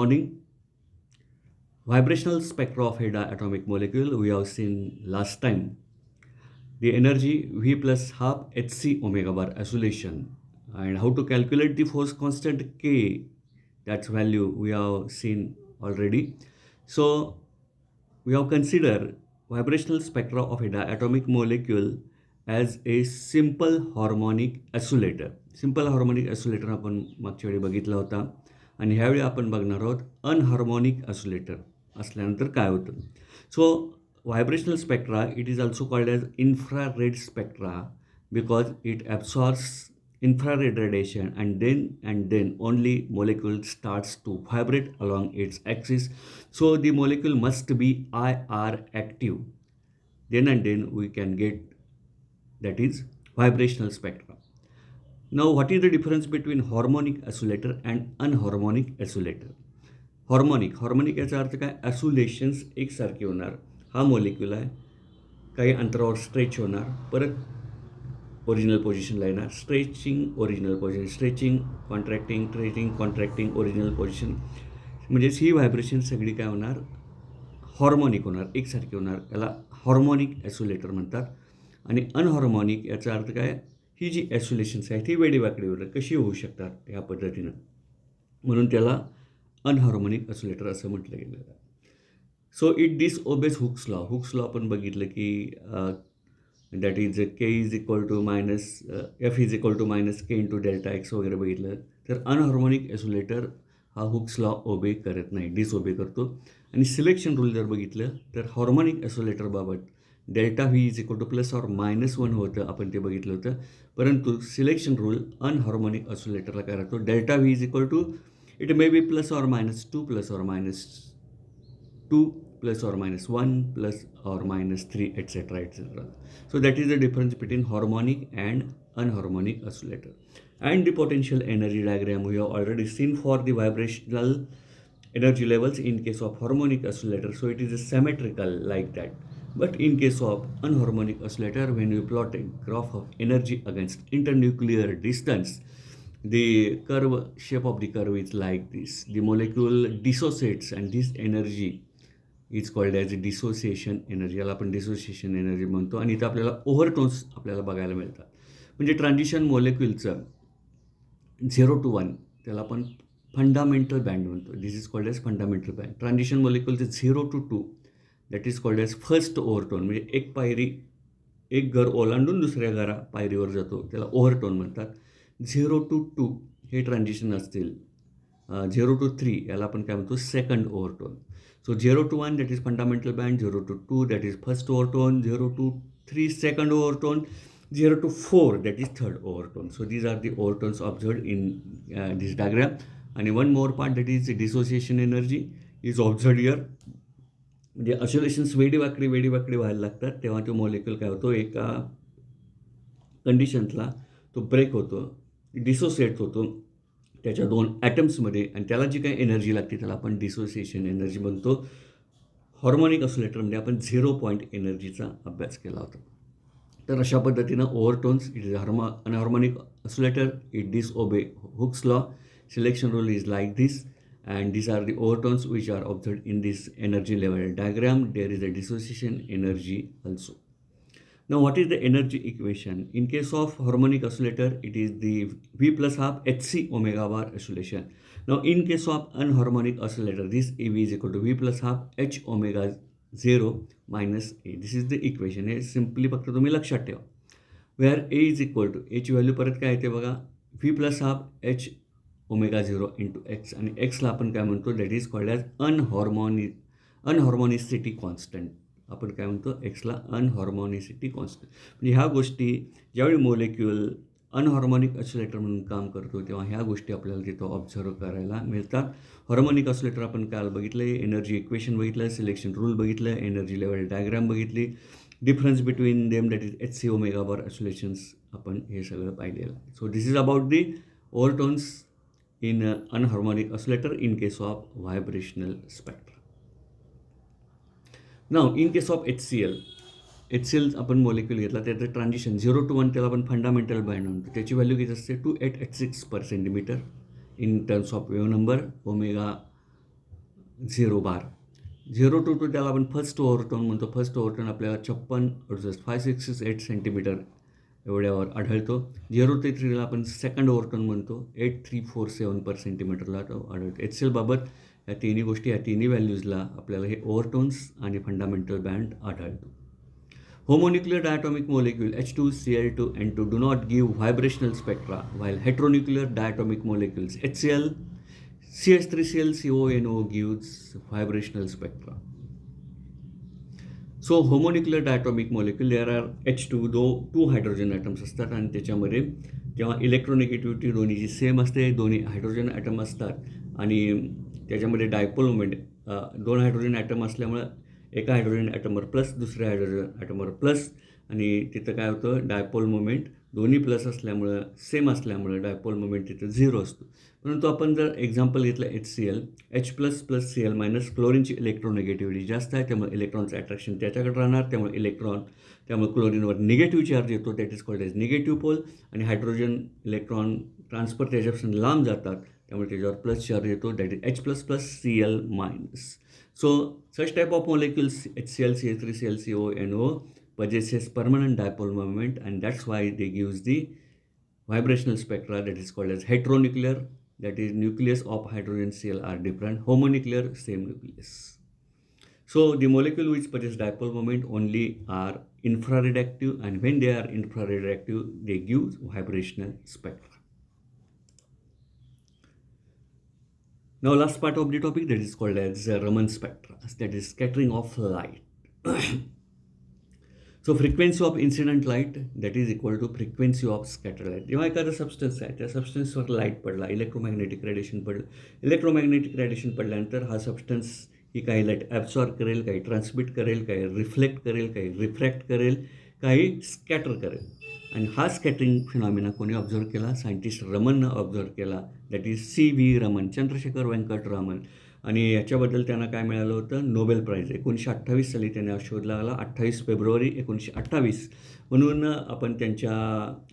Morning. Vibrational spectra of a diatomic molecule we have seen last time. The energy V plus half Hc omega bar isolation and how to calculate the force constant K, that's value we have seen already. So we have considered vibrational spectra of a diatomic molecule as a simple harmonic oscillator. Simple harmonic oscillator आपण मागच्या वेळी बघितला होता आणि ह्यावेळी आपण बघणार आहोत अनहार्मोनिक ऑसिलेटर असल्यानंतर काय होतं. So vibrational spectra it is also called as infrared spectra because it absorbs infrared radiation and then only molecule starts to vibrate along its axis, so the molecule must be IR active, then and then we can get that is vibrational spectra. Now what is the difference between harmonic oscillator and unharmonic oscillator? Harmonic याचा अर्थ काय, ॲसोलेशन्स एकसारखे होणार. हा molecule आहे, काही अंतरावर stretch होणार, परत ओरिजिनल पोझिशनला येणार, stretching original position, stretching contracting original position. म्हणजेच ही व्हायब्रेशन सगळी काय होणार, हार्मोनिक होणार, एकसारखी होणार. याला हार्मोनिक ॲसोलेटर म्हणतात. आणि अनहार्मोनिक याचा अर्थ काय, ही जी ॲसोलेशन्स आहेत ही वेडीवाकडी होणार, कशी होऊ शकतात ह्या पद्धतीनं, म्हणून त्याला अनहार्मोनिक ऑसिलेटर असं म्हटलं गेलं आहे. So it disobeys Hooke's law. Hooke's law आपण बघितलं की that is K is equal to minus F is equal to minus K into delta X वगैरे बघितलं. तर अनहार्मोनिक ऑसिलेटर हा हुक्स लॉ ओबे करत नाही, डिसओबे करतो. आणि सिलेक्शन रूल जर बघितलं तर हार्मोनिक ऑसिलेटरबाबत delta V is equal to plus or minus one होतं, आपण ते बघितलं होतं. परंतु सिलेक्शन रूल अनहार्मोनिक ऑसिलेटरला काय राहतो, delta V is equal to it may be plus or minus 2 plus or minus 2 plus or minus 1 plus or minus 3 etc etc. So that is the difference between harmonic and unharmonic oscillator. And the potential energy diagram we have already seen for the vibrational energy levels in case of harmonic oscillator. So it is a symmetrical like that. But in case of unharmonic oscillator, when you plot a graph of energy against internuclear distance, the curve shape of the curve is like this. The molecule dissociates and this energy is called as dissociation energy. याला आपण dissociation energy म्हणतो. आणि इथं आपल्याला ओव्हरटोन्स आपल्याला बघायला मिळतात. म्हणजे ट्रान्झिशन मॉलिक्युलचं 0 to 1 त्याला आपण फंडामेंटल बँड म्हणतो. This is called as fundamental band. Transition मॉलिक्युलचं 0 to 2 that is called as first overtone. म्हणजे एक घर ओलांडून दुसऱ्या पायरीवर जातो, त्याला ओव्हरटोन म्हणतात. 0 to 2 हे ट्रान्झिशन असतील. 0 to 3 याला आपण काय म्हणतो, second overtone. So 0 to 1 that is fundamental band, 0 to 2 that is first overtone, 0 to 3 second overtone, 0 to 4 that is third overtone. So these are the overtones observed in this diagram. आणि one more part that is dissociation energy is observed here. म्हणजे oscillations वेडीवाकडी व्हायला लागतात, तेव्हा तो molecule काय होतो, एका कंडिशन्सला तो ब्रेक होतो, डिसोसिएट होतो त्याच्या 2 ॲटम्समध्ये, आणि त्याला जी काही एनर्जी लागते त्याला आपण डिसोसिएशन एनर्जी म्हणतो. हार्मोनिक ऑसिलेटरमध्ये आपण 0 पॉईंट एनर्जीचा अभ्यास केला होता. तर अशा पद्धतीनं overtones, it is anharmonic oscillator, it disobey Hooke's law, selection rule is like this, and these are the overtones which are observed in this energy level diagram. There is a dissociation energy also. Now what is the energy equation? In case of harmonic oscillator, it is the V plus half Hc omega bar oscillation. Now in case of unharmonic oscillator, this EV is equal to V plus half H omega 0 minus A. This is the equation. हे simply फक्त तुम्ही लक्षात ठेवा. Where A is equal to, H value परत काय येते बघा, V plus half H omega 0 into X. आणि एक्सला आपण काय म्हणतो, that is called as anharmonicity constant. आपण काय म्हणतो, एक्सला अनहार्मोनिसिटी कॉन्स्टंट. म्हणजे ह्या गोष्टी ज्यावेळी मॉलिक्यूल अनहार्मोनिक ऑसिलेटर म्हणून काम करतो तेव्हा ह्या गोष्टी आपल्याला तिथं ऑब्झर्व करायला मिळतात. हार्मोनिक ऑसिलेटर आपण काल बघितलं, एनर्जी इक्वेशन बघितलं, सिलेक्शन रूल बघितलं, एनर्जी लेवल डायग्राम बघितली, difference between them that is Hc omega bar oscillations आपण हे सगळं पाहिलेलं आहे. So this is about the overtones in unharmonic oscillator in case of vibrational spectra. Now in case of HCl आपण molecule घेतला, त्याचं transition 0 to 1 त्याला आपण फंडामेंटल बँड म्हणतो. त्याची व्हॅल्यू किती असते, 2886 per centimeter in terms of wave number. Omega 0 bar. 0 to 2 त्याला आपण फर्स्ट ओव्हरटोन म्हणतो. फर्स्ट ओव्हरटोन आपल्याला 56.568 सेंटीमीटर एवढ्यावर आढळतो. 0 ते 3ला आपण सेकंड ओव्हरटोन म्हणतो. 8347 पर सेंटीमीटरला तो आढळतो. HCl बाबत या तिन्ही गोष्टी, या तिन्ही व्हॅल्यूजला आपल्याला हे ओव्हरटोन्स आणि फंडामेंटल बँड आढळतो. Homonuclear diatomic molecule H2Cl2N2 do not give vibrational spectra, while heteronuclear diatomic molecules HCl, CH3ClCONO gives vibrational spectra. So homonuclear diatomic molecule, there are H2, two hydrogen atoms असतात आणि त्याच्यामध्ये जेव्हा इलेक्ट्रोनेगेटिव्हिटी दोन्हीची same असते, दोन्ही hydrogen item असतात आणि त्याच्यामध्ये डायपोल मोमेंट 2 हायड्रोजन ॲटम असल्यामुळं एका हायड्रोजन ॲटमवर प्लस, दुसऱ्या हायड्रोजन ॲटमवर प्लस, आणि तिथं काय होतं, डायपोल मोमेंट दोन्ही प्लस असल्यामुळं, सेम असल्यामुळं डायपोल मोमेंट तिथं 0 असतो. परंतु आपण जर एक्झाम्पल घेतलं HCl, H plus plus Cl minus, क्लोरीनची इलेक्ट्रोनेगेटिव्हिटी जास्त आहे, त्यामुळे इलेक्ट्रॉनचं अट्रॅक्शन त्याच्याकडे राहणार, त्यामुळे क्लोरीनवर निगेटिव्ह चार्ज येतो, that is called as negative pole, आणि हायड्रोजन इलेक्ट्रॉन ट्रान्सफर त्याच्यापासून लांब जातात, त्यामुळे त्याच्यावर प्लस चार्ज येतो, that is H plus plus Cl minus. So such type of molecules HCl, CH3Cl, CONO possesses permanent dipole moment, and that's why they gives the vibrational spectra that is called as heteronuclear, that is nucleus of hydrogen Cl are different, homonuclear same nucleus. So the molecule which possess dipole moment only are infrared active, and when they are infrared active they give vibrational spectra. Now last part of the topic, that is called as Raman spectra, that is scattering of light. So frequency of incident light, that is equal to frequency of scattered light. जेव्हा एखादा substance आहे, त्या सबस्टन्सवर light पडला, electromagnetic radiation पडलं, electromagnetic radiation पडल्यानंतर हा substance ही काही light absorb करेल, काही ट्रान्समिट करेल, काही रिफ्लेक्ट करेल, काही रिफ्रॅक्ट करेल, काही स्कॅटर करेल. आणि हा स्कॅटरिंग फिनॉमिना कोणी ऑब्झर्व केला? सायंटिस्ट रमननं ऑब्झर्व केला, that is C.V. Raman, Chandrasekhar Venkata Raman. आणि याच्याबद्दल त्यांना काय मिळालं होतं? Nobel price. 1928 साली त्यांनी हा शोध लागला. 28 फेब्रुवारी 1928 म्हणून आपण त्यांच्या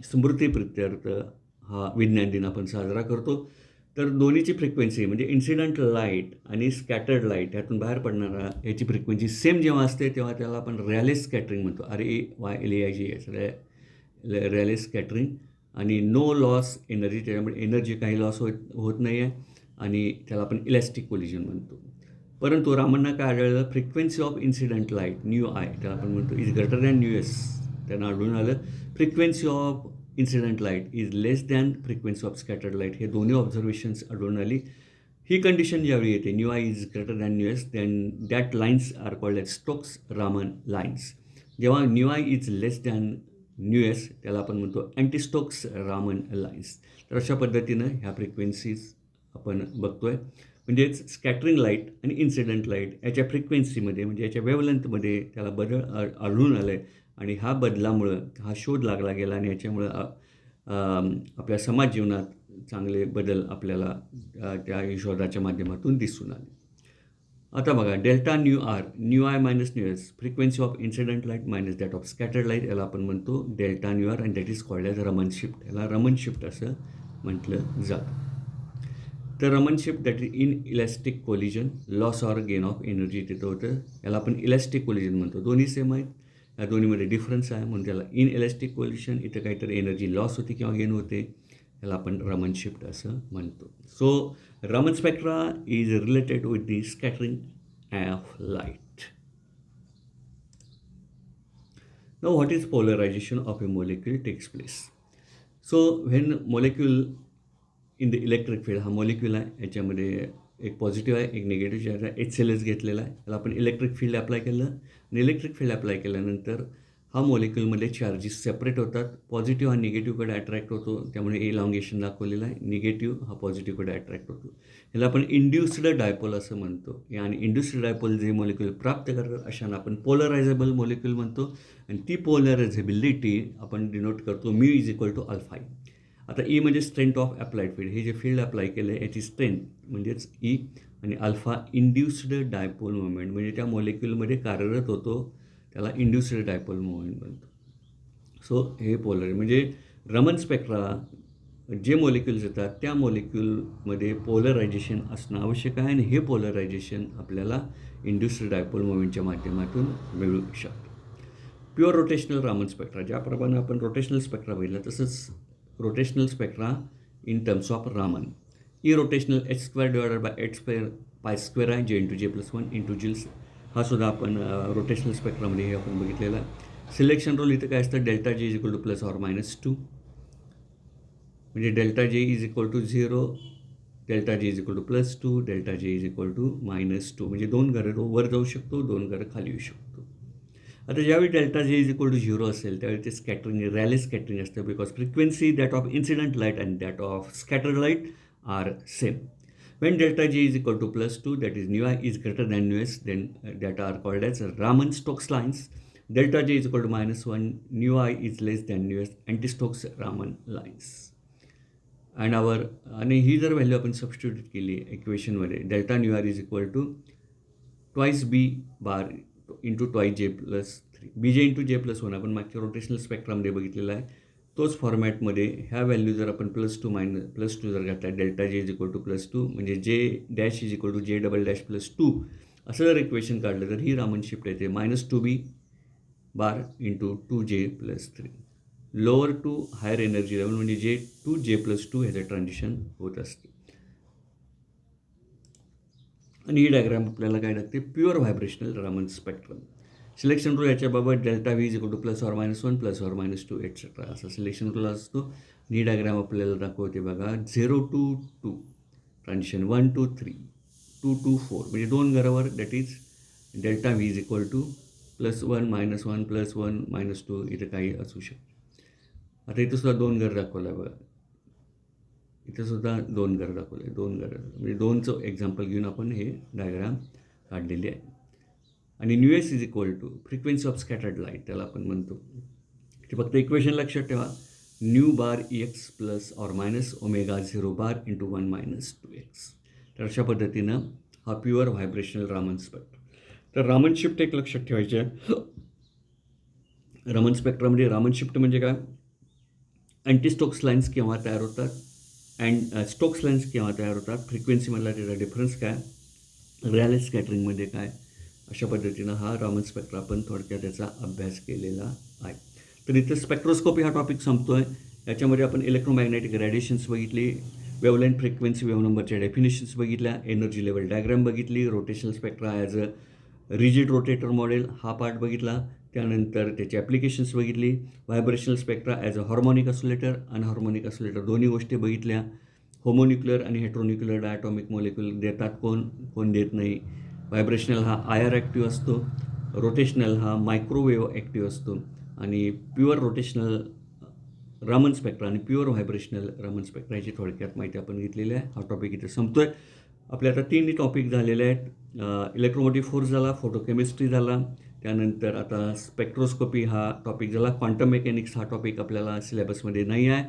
स्मृतीप्रित्यर्थ हा विज्ञान दिन आपण साजरा करतो. तर दोन्हीची फ्रिक्वेन्सी म्हणजे इन्सिडंट लाईट आणि स्कॅटर्ड लाईट ह्यातून बाहेर पडणारा याची फ्रिक्वेन्सी सेम जेव्हा असते तेव्हा त्याला आपण रॅलेस स्कॅटरिंग म्हणतो. RAYLAIGS, Rayleigh's scattering. आणि नो लॉस एनर्जी, त्याच्यामुळे एनर्जी काही लॉस होत नाही आहे, आणि त्याला आपण इलॅस्टिक कोलिजन म्हणतो. परंतु रामनना काय आढळलं? Frequency of incident light µI, त्याला आपण म्हणतो, इज ग्रेटर दॅन µS. त्यांना आढळून आलं frequency of incident light is less than frequency of scattered light. हे दोन्ही ऑब्झर्वेशन्स आढळून आली. ही कंडिशन ज्यावेळी येते, µI is greater than µS, then that lines are called as Stokes Raman lines. जेव्हा µI is less than µS, त्याला आपण म्हणतो अँटी स्टोक्स रामन लाईन्स. तर अशा पद्धतीनं ह्या फ्रिक्वेन्सीज आपण बघतो आहे. म्हणजेच स्कॅटरिंग लाईट आणि इन्सिडंट लाईट याच्या फ्रिक्वेन्सीमध्ये, म्हणजे याच्या वेवलेंथमध्ये त्याला बदल आढळून आलं आहे, आणि ह्या बदलामुळं हा शोध लागला गेला, आणि याच्यामुळं आपल्या समाज जीवनात चांगले बदल आपल्याला त्या शोधाच्या माध्यमातून दिसून आले. आता बघा, delta µR, µI minus µS, frequency of incident light minus that of scattered light, याला आपण म्हणतो डेल्टा µR, आणि that is called as Raman shift. याला रमन शिफ्ट असं म्हटलं जातं. तर Raman shift that is in elastic collision, loss or gain of energy तिथं होतं, याला आपण इलॅस्टिक कोलिजन म्हणतो. दोन्ही सेम आहेत, या दोन्हीमध्ये डिफरन्स आहे, म्हणून त्याला इन इलॅस्टिक कोलिजन, इथं काहीतरी एनर्जी लॉस होते किंवा गेन होते, याला आपण रमन शिफ्ट असं म्हणतो. So Raman spectra is related with the scattering of light. Now what is polarization of a molecule takes place? So when molecule in the electric field, हा मोलिक्यूल आहे, याच्यामध्ये एक पॉझिटिव्ह आहे, एक निगेटिव्ह चार्ज आहे, HCl घेतलेला आहे, त्याला आपण इलेक्ट्रिक फील्ड अप्लाय केलं, आणि इलेक्ट्रिक फील्ड अप्लाय केल्यानंतर हा मोलिक्यूलमध्ये चार्जेस सेपरेट होतात. पॉझिटिव्ह हा निगेटिव्हकडे अट्रॅक्ट होतो, त्यामुळे इलॉंगेशन दाखवलेलं आहे. निगेटिव्ह हा पॉझिटिव्हकडे अट्रॅक्ट होतो. ह्याला आपण इंड्युस्ड डायपोल असं म्हणतो. आणि इंड्युस्ड डायपोल जे मोलिक्यूल प्राप्त करतात अशांना आपण पोलरायझेबल मोलिक्यूल म्हणतो, आणि ती पोलरायझेबिलिटी आपण डिनोट करतो μ इज इक्वल टू अल्फा. आता E म्हणजे स्ट्रेंथ ऑफ अप्लाइड फील्ड, हे जे फील्ड अप्लाय केलं आहे याची स्ट्रेंथ म्हणजेच E, आणि अल्फा इंड्युस्ड डायपोल मोमेंट, म्हणजे त्या मोलिक्यूलमध्ये कार्यरत होतो, त्याला इंड्युस्ड डायपोल मोमेंट म्हणतो. सो हे पोलर म्हणजे रमन स्पेक्ट्रा जे मॉलिक्युल्स येतात त्या मॉलिक्युलमध्ये पोलरायझेशन असणं आवश्यक आहे आणि हे पोलरायझेशन आपल्याला इंड्युस्ड डायपोल मोमेंटच्या माध्यमातून मिळू शकतं. प्युअर रोटेशनल रामन स्पेक्ट्रा, ज्याप्रमाणे आपण रोटेशनल स्पेक्ट्रा बघितला तसंच rotational spectra in terms of Raman. E rotational h² divided by h² π² आहे, J+J+1 इंटू जिल्स. हा सुद्धा आपण रोटेशनल स्पेक्ट्रामध्ये हे आपण बघितलेला आहे. सिलेक्शन रूल इथं काय असतं, डेल्टा J = +or-2, म्हणजे delta J = 0, delta J = +2, delta J = -2, म्हणजे 2 घरं वर जाऊ शकतो, 2 घरं खाली येऊ शकतो. आता ज्यावेळी डेल्टा J = 0 असेल त्यावेळी ते स्कॅटरिंग, रॅले स्कॅटरिंग असतं, because frequency that of incident light and that of scattered light are same. When delta J is equal to +2, that is nu I is greater than nu S, then that are called as Raman-Stokes lines. Delta J is equal to -1, nu I is less than nu S, anti-Stokes Raman lines. आणि ही जर value आपण substitute केली इक्वेशनमध्ये, delta nu R is equal to twice B bar into twice J+3, BJ×J+1 आपण मागच्या rotational स्पेक्ट्रामध्ये बघितलेला आहे. तोच फॉर्मॅटमध्ये ह्या व्हॅल्यू जर आपण +2 जर घातला, डेल्टा J = +2 म्हणजे J' = J'+2 असं जर इक्वेशन काढलं तर ही रामन शिफ्ट येते -2B bar into 2J+3. Lower to higher energy level म्हणजे J2J+2 ह्याचं ट्रान्झिशन होत असते. आणि ही डायग्राम आपल्याला काय लागते, pure vibrational Raman spectrum. Selection rule याच्याबाबत delta V = +or-1, +or-2 etcetera असा सिलेक्शन रूल असतो. ही डायग्राम आपल्याला दाखवते बघा, 0 to 2 ट्रान्झिशन, 1 to 3, 2 to 4 म्हणजे 2 घरावर, दॅट इज डेल्टा V = +1, -1, +1, -2 इथं काही असू शकतं. आता इथं सुद्धा 2 घर दाखवलं आहे बघा, इथं सुद्धा 2 घरं दाखवलं आहे, 2 घरं म्हणजे 2चं एक्झाम्पल घेऊन आपण हे डायग्राम काढलेली आहे. आणि nu S = frequency of scattered light त्याला आपण म्हणतो. ते फक्त इक्वेशन लक्षात ठेवा, nu बार EX ± ω0 बार इंटू 1 - 2x. तर अशा पद्धतीनं हा प्युअर व्हायब्रेशनल रामन स्पेक्ट्रा. तर रामन शिफ्ट एक लक्षात ठेवायचे आहे. रामन स्पेक्ट्रामध्ये रामन शिफ्ट म्हणजे काय, अँटी स्टोक्स लाईन्स केव्हा तयार होतात अँड स्टोक्स लाईन्स केव्हा तयार होतात, फ्रिक्वेन्सीमधला त्याचा डिफरन्स काय, रॅले स्कॅटरिंगमध्ये काय, अशा पद्धतीनं हा रामन स्पेक्ट्रा आपण थोडक्यात त्याचा अभ्यास केलेला आहे. तर इथं स्पेक्ट्रोस्कोपी हा टॉपिक संपतो आहे. याच्यामध्ये आपण इलेक्ट्रोमॅग्नेटिक रेडिएशन्स बघितली, वेवलेंथ फ्रिक्वेन्सी वेव्ह नंबरच्या डेफिनेशन्स बघितल्या, एनर्जी लेवल डायग्राम बघितली, rotational spectra as a rigid rotator model हा पार्ट बघितला. त्यानंतर त्याची ॲप्लिकेशन्स बघितली, vibrational spectra as a harmonic oscillator, anharmonic oscillator दोन्ही गोष्टी बघितल्या. होमोन्युक्युलर आणि हेट्रोन्युक्युलर डायटॉमिक मॉलिक्युल देतात कोण देत नाही. व्हायब्रेशनल हा IR ॲक्टिव्ह असतो, रोटेशनल हा मायक्रोवेव्ह ॲक्टिव्ह असतो. आणि प्युअर रोटेशनल रामन स्पेक्ट्रा आणि प्युअर व्हायब्रेशनल रामन स्पेक्ट्रा याची थोडक्यात माहिती आपण घेतलेली आहे. हा टॉपिक इथे संपतो आहे. आपले आता 3 टॉपिक झालेले आहेत. इलेक्ट्रोमोटिव्ह फोर्स झाला, फोटोकेमिस्ट्री झाला, त्यानंतर आता स्पेक्ट्रोस्कोपी हा टॉपिक झाला. क्वांटम मेकॅनिक्स हा टॉपिक आपल्याला सिलेबसमध्ये नाही आहे.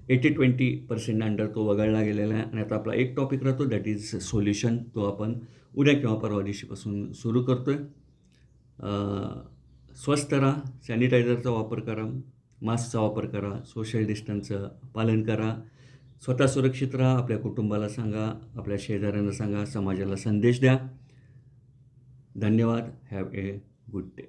80-20% अंडर तो वगळला गेलेला आहे. आणि आता आपला एक टॉपिक राहतो, दॅट इज सोल्युशन. तो आपण उद्या किंवा परवा दिवशीपासून सुरू करतो आहे. स्वस्थ राहा, सॅनिटायझरचा वापर करा, मास्कचा वापर करा, सोशल डिस्टन्सचं पालन करा, स्वतः सुरक्षित राहा, आपल्या कुटुंबाला सांगा, आपल्या शेजाऱ्यांना सांगा, समाजाला संदेश द्या. धन्यवाद. Have a good day.